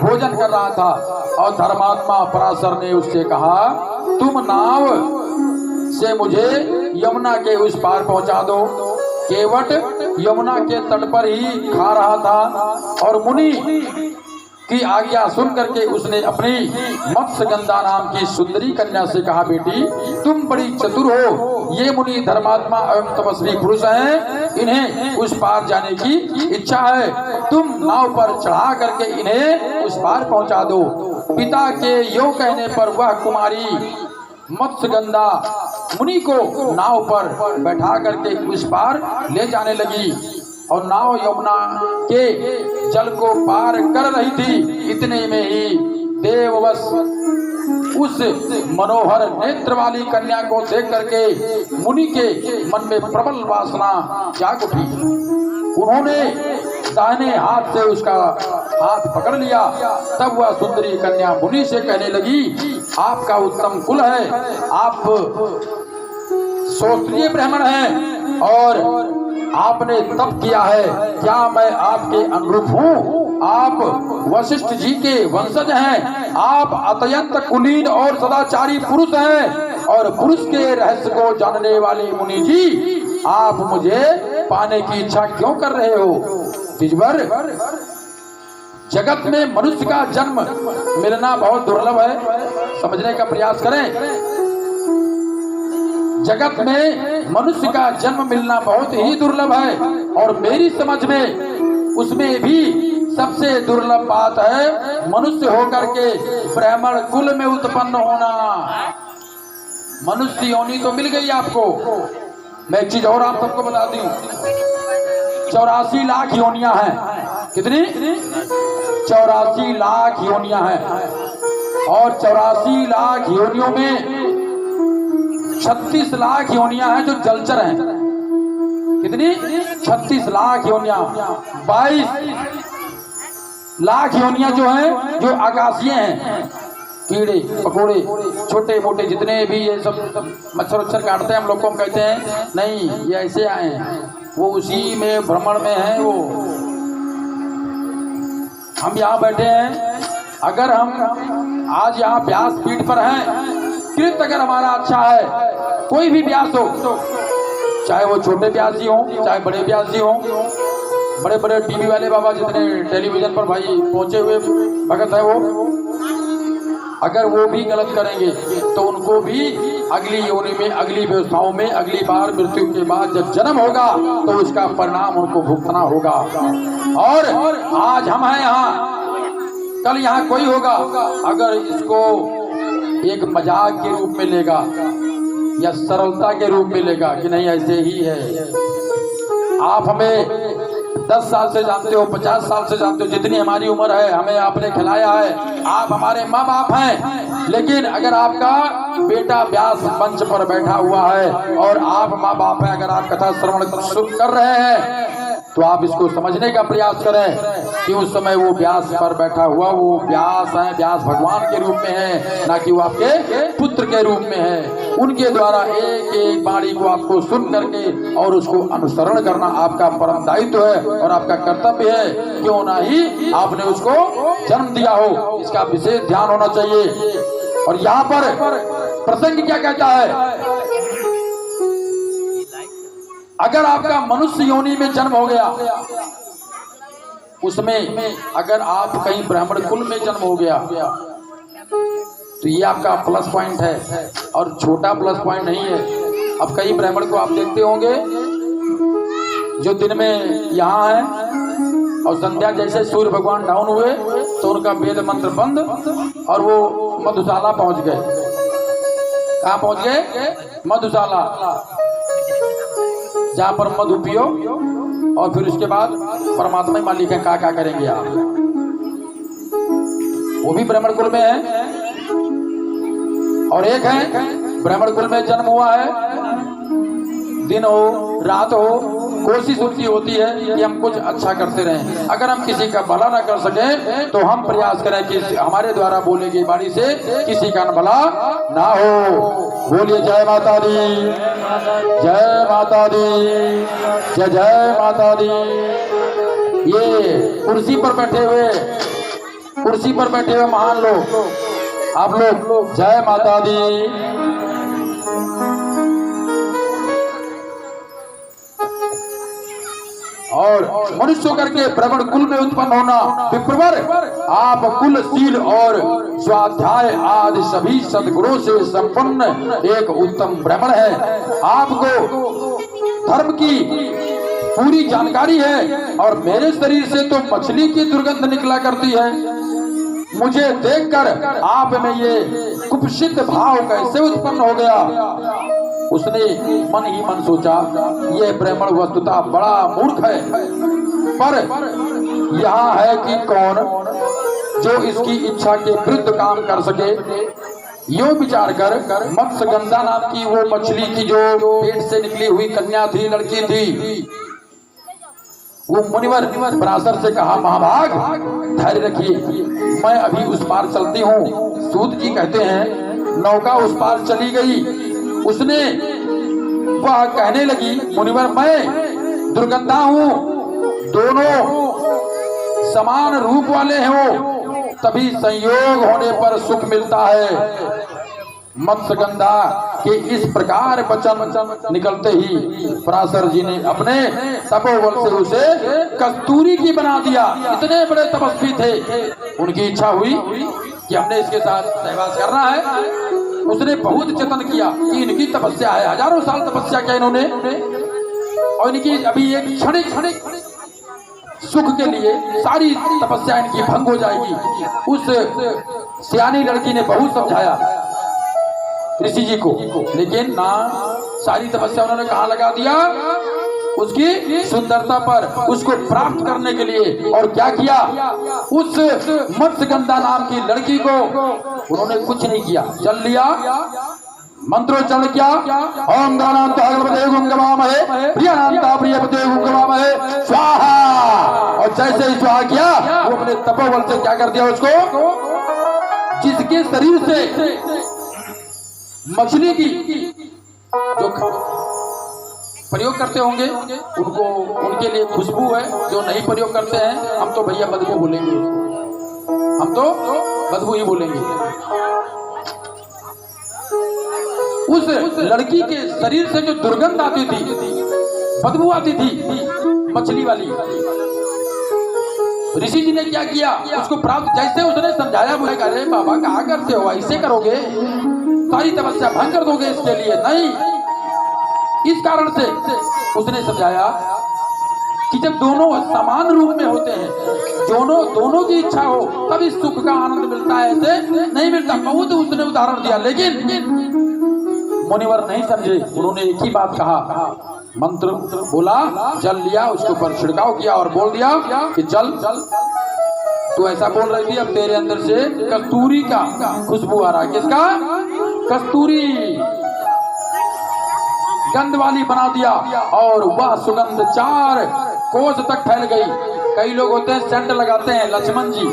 भोजन कर रहा था और धर्मात्मा पराशर ने उससे कहा, तुम नाव से मुझे यमुना के उस पार पहुंचा दो। केवट यमुना के तट पर ही खा रहा था और मुनि की आज्ञा सुन करके उसने अपनी मत्स्यगंधा नाम की सुंदरी कन्या से कहा, बेटी तुम बड़ी चतुर हो, ये मुनि धर्मात्मा एवं तपस्वी पुरुष हैं, इन्हें उस पार जाने की इच्छा है, तुम नाव पर चढ़ा करके इन्हें उस पार पहुंचा दो। पिता के यो कहने पर वह कुमारी मत्स्यगंधा मुनि को नाव पर बैठा करके उस पार ले जाने लगी और नाव यमुना के जल को पार कर रही थी। इतने में ही देववश उस मनोहर नेत्र वाली कन्या को देख करके मुनि के मन में प्रबल वासना जाग उठी। उन्होंने दाहिने हाथ से उसका हाथ पकड़ लिया। तब वह सुंदरी कन्या मुनि से कहने लगी, आपका उत्तम कुल है, आप क्षत्रिय ब्राह्मण हैं और आपने तप किया है, क्या मैं आपके अनुरूप हूँ? आप वशिष्ठ जी के वंशज हैं, आप अत्यंत कुलीन और सदाचारी पुरुष हैं और पुरुष के रहस्य को जानने वाले मुनि जी, आप मुझे पाने की इच्छा क्यों कर रहे हो? द्विजवर, जगत में मनुष्य का जन्म मिलना बहुत दुर्लभ है, समझने का प्रयास करें। जगत में मनुष्य का जन्म मिलना बहुत ही दुर्लभ है और मेरी समझ में उसमें भी सबसे दुर्लभ बात है मनुष्य होकर के ब्राह्मण कुल में उत्पन्न होना। मनुष्य योनि तो मिल गई आपको। मैं एक चीज और आप सबको बता दूं, 84 लाख योनियां हैं। कितनी? 84 लाख योनियां हैं और 84 लाख योनियों में 36 लाख योनियां हैं जो जलचर हैं। कितनी? 36 लाख योनियां। 22 लाख योनियां जो हैं जो आकाशीय हैं, कीड़े पकोड़े छोटे मोटे जितने भी ये सब मच्छर उच्छर काटते हैं, हम लोग को हम कहते हैं नहीं ये ऐसे आए हैं, वो उसी में भ्रमण में है। वो हम यहाँ बैठे हैं, अगर हम आज यहाँ व्यास पीठ पर हैं, कृत अगर हमारा अच्छा है, कोई भी व्यास हो, चाहे वो छोटे व्यास जी हो चाहे बड़े व्यास जी हो, बड़े बड़े टीवी वाले बाबा जितने टेलीविजन पर भाई पहुंचे हुए भगत है, वो अगर वो भी गलत करेंगे तो उनको भी अगली योनि में, अगली व्यवस्थाओं में, अगली बार मृत्यु के बाद जब जन्म होगा तो उसका परिणाम उनको भुगतना होगा। और आज हम हैं यहाँ, कल यहाँ कोई होगा, अगर इसको एक मजाक के रूप में लेगा या सरलता के रूप में लेगा कि नहीं ऐसे ही है। आप हमें 10 साल से जानते हो, 50 साल से जानते हो, जितनी हमारी उम्र है, हमें आपने खिलाया है, आप हमारे माँ बाप हैं। लेकिन अगर आपका बेटा व्यास मंच पर बैठा हुआ है और आप माँ बाप हैं, अगर आप कथा श्रवण कर रहे हैं तो आप इसको समझने का प्रयास करें कि उस समय वो व्यास पर बैठा हुआ वो व्यास है, व्यास भगवान के रूप में है, ना कि वो आपके पुत्र के रूप में है। उनके द्वारा एक एक वाणी को आपको सुन करके और उसको अनुसरण करना आपका परम दायित्व है और आपका कर्तव्य है, क्यों ना ही आपने उसको जन्म दिया हो, इसका विशेष ध्यान होना चाहिए। और यहाँ पर प्रसंग क्या कहता है, अगर आपका मनुष्य योनि में जन्म हो गया, उसमें अगर आप कहीं ब्राह्मण कुल में जन्म हो गया तो ये आपका प्लस पॉइंट है और छोटा प्लस पॉइंट नहीं है। अब कई ब्राह्मण को आप देखते होंगे जो दिन में यहाँ है और संध्या जैसे सूर्य भगवान डाउन हुए तो उनका वेद मंत्र बंद और वो मधुशाला पहुंच गए। कहाँ पहुंच गए? मधुशाला, जहाँ पर मधु पियो और फिर उसके बाद परमात्मा ही मालिक है, क्या करेंगे आप। वो भी ब्राह्मण कुल में है और एक है ब्राह्मण कुल में जन्म हुआ है, दिन हो रात हो कोशिश उनकी होती है कि हम कुछ अच्छा करते रहें। अगर हम किसी का भला ना कर सके तो हम प्रयास करें कि हमारे द्वारा बोले गई वाणी से किसी का भला ना हो। बोलिए जय माता दी, जय माता दी, जय जय माता दी। ये कुर्सी पर बैठे हुए कुर्सी पर बैठे हुए महान लोग, आप लोग जय माता दी। और मनुष्य होकर के ब्राह्मण कुल में उत्पन्न होना विप्रवर, आप कुलशील और स्वाध्याय आदि सभी सद्गुणों से संपन्न एक उत्तम ब्राह्मण है। आपको धर्म की पूरी जानकारी है और मेरे शरीर से तो मछली की दुर्गंध निकला करती है। मुझे देखकर आप में ये कुत्सित भाव कैसे उत्पन्न हो गया? उसने मन ही मन सोचा, यह ब्राह्मण वस्तुतः बड़ा मूर्ख है, पर यहाँ है कि कौन जो इसकी इच्छा के विरुद्ध काम कर सके। यो विचार कर मत्स्यगंधा नाम की वो मछली की जो पेट से निकली हुई कन्या थी, लड़की थी, वो मुनिवर पराशर से कहा, महाभाग धैर्य रखिए, मैं अभी उस पार चलती हूँ। सूत जी कहते हैं नौका उस पार चली गई। उसने वह कहने लगी, मुनिवर मैं दुर्गंधा हूँ, दोनों समान रूप वाले हो, तभी संयोग होने पर सुख मिलता है। मत्स्यगंधा के इस प्रकार वचन निकलते ही पराशर जी ने अपने तपोबल से उसे कस्तूरी की बना दिया। इतने बड़े तपस्वी थे, उनकी इच्छा हुई कि हमने इसके साथ सहवास करना है। उसने बहुत जतन किया कि इनकी तपस्या है, हजारों साल तपस्या किया इन्होंने, और इनकी अभी एक क्षणिक सुख के लिए सारी तपस्या इनकी भंग हो जाएगी। उस सियानी लड़की ने बहुत समझाया ऋषि जी को, लेकिन ना, सारी तपस्या उन्होंने कहाँ लगा दिया? उसकी सुंदरता पर, उसको प्राप्त करने के लिए। और क्या किया? उस मत्स्यगंधा नाम की लड़की को उन्होंने कुछ नहीं किया, चल लिया, मंत्रोच्चारण किया, ओम दानांत भगवते गुंगवामहे प्रियानांता प्रियपते गुंगवामहे स्वाहा। और जैसे ही स्वाहा किया, वो अपने तपोबल से क्या कर दिया उसको, जिसके शरीर से मछली की जो प्रयोग करते होंगे उनको, उनके लिए खुशबू है, जो नहीं प्रयोग करते हैं हम तो भैया बदबू बोलेंगे, हम तो बदबू ही बोलेंगे। उस लड़की के शरीर से जो दुर्गंध आती थी, बदबू आती थी मछली वाली, ऋषि जी ने क्या किया? उसको प्राप्त, जैसे उसने समझाया, बोले अरे बाबा कहा करते हो, ऐसे करोगे, सारी तपस्या भंग कर दोगे, इसके लिए नहीं। इस कारण से उसने समझाया कि जब दोनों समान रूप में होते हैं, दोनों की इच्छा हो, तब इस सुख का आनंद मिलता है, ऐसे नहीं मिलता। बहुत उसने उदाहरण दिया, लेकिन मुनिवर नहीं समझे। उन्होंने एक ही बात कहा, मंत्र बोला, जल लिया, उसके ऊपर छिड़काव किया और बोल दिया कि चल, तू ऐसा बोल रही थी, अब तेरे अंदर से कस्तूरी का खुशबू आ रहा है। किसका? कस्तूरी गंध वाली बना दिया, और वह सुगंध 4 कोस तक फैल गई। कई लोग होते हैं सेंट लगाते हैं, लक्ष्मण जी,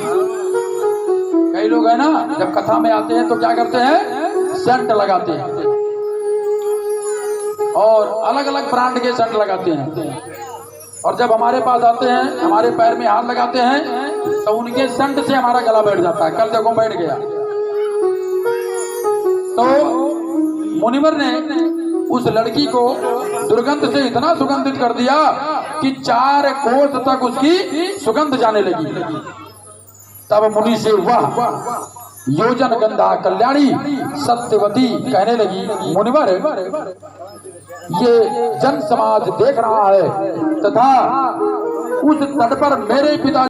कई लोग है ना, जब कथा में आते हैं तो क्या करते हैं, सेंट लगाते हैं, और अलग अलग ब्रांड के सेंट लगाते हैं। और जब हमारे पास आते हैं, हमारे पैर में हाथ लगाते हैं, तो उनके सेंट से हमारा गला बैठ जाता है। कल देखो बैठ गया। तो मुनिवर ने उस लड़की को दुर्गंध से इतना सुगंधित कर दिया कि 4 कोस तक उसकी सुगंध जाने लगी। तब मुनि से वह योजन गंधा कल्याणी सत्यवती कहने लगी, मुनिवर ये जन समाज देख रहा है, तथा उस तट पर मेरे पिता